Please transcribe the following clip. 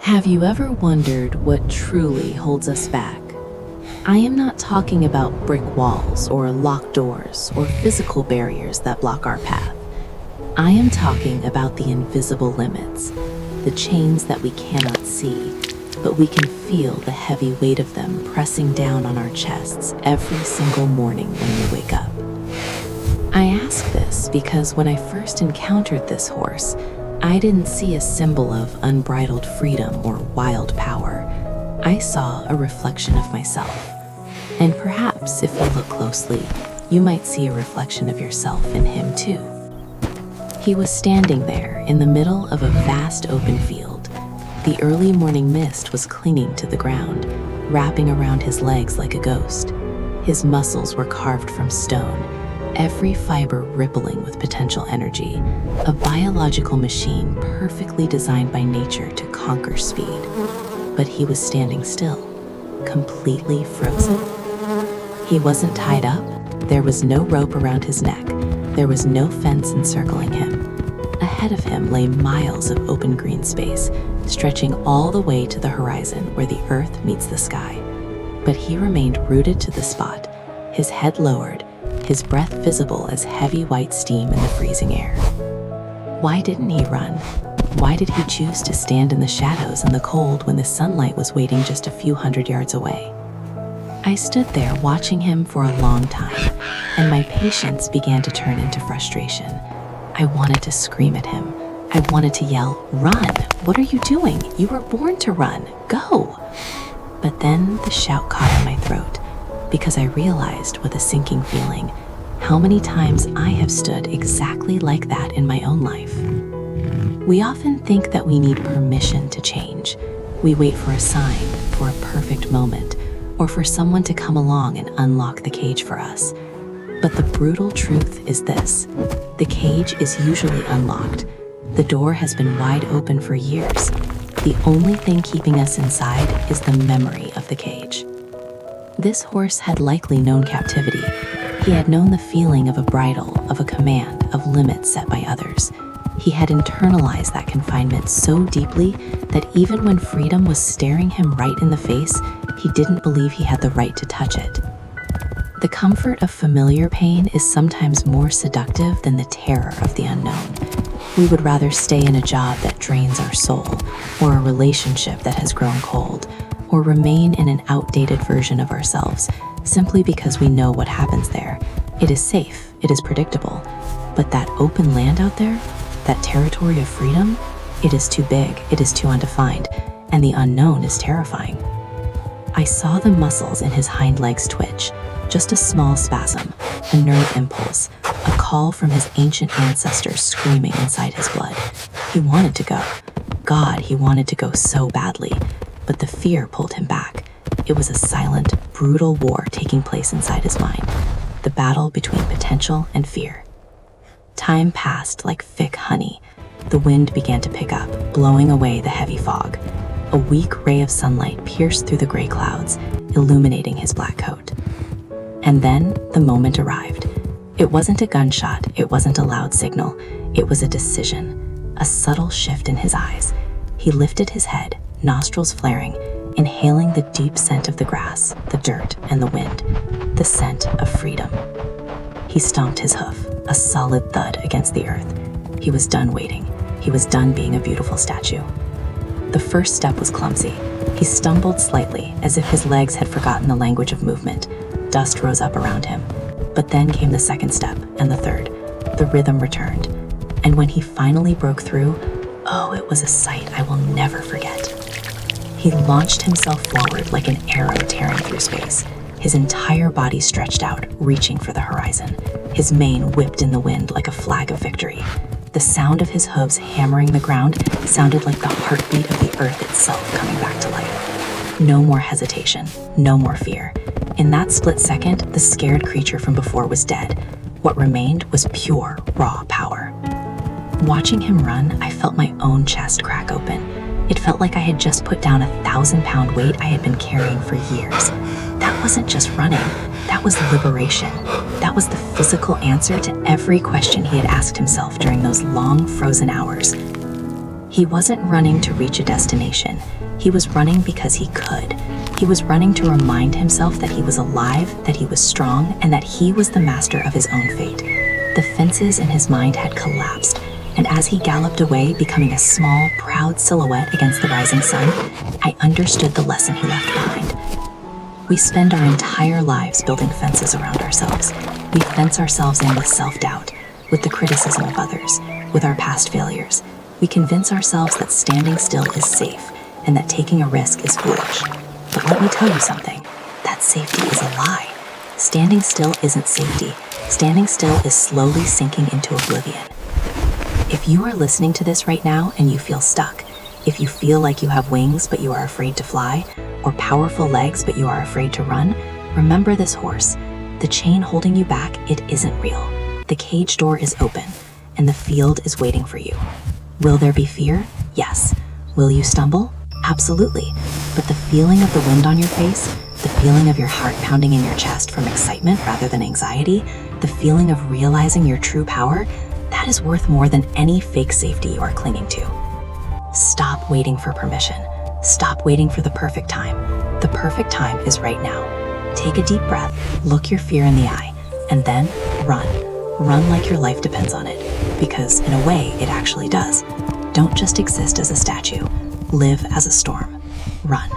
Have you ever wondered what truly holds us back? I am not talking about brick walls or locked doors or physical barriers that block our path. I am talking about the invisible limits, the chains that we cannot see, but we can feel the heavy weight of them pressing down on our chests every single morning when we wake up. I ask this because when I first encountered this horse, I didn't see a symbol of unbridled freedom or wild power. I saw a reflection of myself. And perhaps if you look closely, you might see a reflection of yourself in him too. He was standing there in the middle of a vast open field. The early morning mist was clinging to the ground, wrapping around his legs like a ghost. His muscles were carved from stone, every fiber rippling with potential energy, a biological machine perfectly designed by nature to conquer speed. But he was standing still, completely frozen. He wasn't tied up, there was no rope around his neck, there was no fence encircling him. Ahead of him lay miles of open green space, stretching all the way to the horizon where the earth meets the sky. But he remained rooted to the spot, his head lowered, his breath visible as heavy white steam in the freezing air. Why didn't he run? Why did he choose to stand in the shadows and the cold when the sunlight was waiting just a few hundred yards away? I stood there watching him for a long time, and my patience began to turn into frustration. I wanted to scream at him. I wanted to yell, "Run! What are you doing? You were born to run. Go!" But then the shout caught in my throat, because I realized with a sinking feeling how many times I have stood exactly like that in my own life. We often think that we need permission to change. We wait for a sign, for a perfect moment, or for someone to come along and unlock the cage for us. But the brutal truth is this: the cage is usually unlocked. The door has been wide open for years. The only thing keeping us inside is the memory of the cage. This horse had likely known captivity. He had known the feeling of a bridle, of a command, of limits set by others. He had internalized that confinement so deeply that even when freedom was staring him right in the face, he didn't believe he had the right to touch it. The comfort of familiar pain is sometimes more seductive than the terror of the unknown. We would rather stay in a job that drains our soul, or a relationship that has grown cold, or remain in an outdated version of ourselves simply because we know what happens there. It is safe, it is predictable, but that open land out there, that territory of freedom, it is too big, it is too undefined, and the unknown is terrifying. I saw the muscles in his hind legs twitch, just a small spasm, a nerve impulse, a call from his ancient ancestors screaming inside his blood. He wanted to go. God, he wanted to go so badly, but the fear pulled him back. It was a silent, brutal war taking place inside his mind, the battle between potential and fear. Time passed like thick honey. The wind began to pick up, blowing away the heavy fog. A weak ray of sunlight pierced through the gray clouds, illuminating his black coat. And then the moment arrived. It wasn't a gunshot, it wasn't a loud signal, it was a decision, a subtle shift in his eyes. He lifted his head, nostrils flaring, inhaling the deep scent of the grass, the dirt, and the wind, the scent of freedom. He stomped his hoof, a solid thud against the earth. He was done waiting. He was done being a beautiful statue. The first step was clumsy. He stumbled slightly, as if his legs had forgotten the language of movement. Dust rose up around him. But then came the second step, and the third. The rhythm returned. And when he finally broke through, oh, it was a sight I will never forget. He launched himself forward like an arrow tearing through space, his entire body stretched out, reaching for the horizon. His mane whipped in the wind like a flag of victory. The sound of his hooves hammering the ground sounded like the heartbeat of the earth itself coming back to life. No more hesitation, no more fear. In that split second, the scared creature from before was dead. What remained was pure, raw power. Watching him run, I felt my own chest crack open. It felt like I had just put down 1,000-pound weight I had been carrying for years. That wasn't just running, that was liberation. That was the physical answer to every question he had asked himself during those long, frozen hours. He wasn't running to reach a destination. He was running because he could. He was running to remind himself that he was alive, that he was strong, and that he was the master of his own fate. The fences in his mind had collapsed, and as he galloped away, becoming a small, proud silhouette against the rising sun, I understood the lesson he left behind. We spend our entire lives building fences around ourselves. We fence ourselves in with self-doubt, with the criticism of others, with our past failures. We convince ourselves that standing still is safe and that taking a risk is foolish. But let me tell you something, that safety is a lie. Standing still isn't safety. Standing still is slowly sinking into oblivion. If you are listening to this right now and you feel stuck, if you feel like you have wings but you are afraid to fly, or powerful legs but you are afraid to run, remember this horse. The chain holding you back, it isn't real. The cage door is open, and the field is waiting for you. Will there be fear? Yes. Will you stumble? Absolutely. But the feeling of the wind on your face, the feeling of your heart pounding in your chest from excitement rather than anxiety, the feeling of realizing your true power, that is worth more than any fake safety you are clinging to. Stop waiting for permission. Stop waiting for the perfect time. The perfect time is right now. Take a deep breath, look your fear in the eye, and then run. Run like your life depends on it, because in a way, it actually does. Don't just exist as a statue. Live as a storm. Run.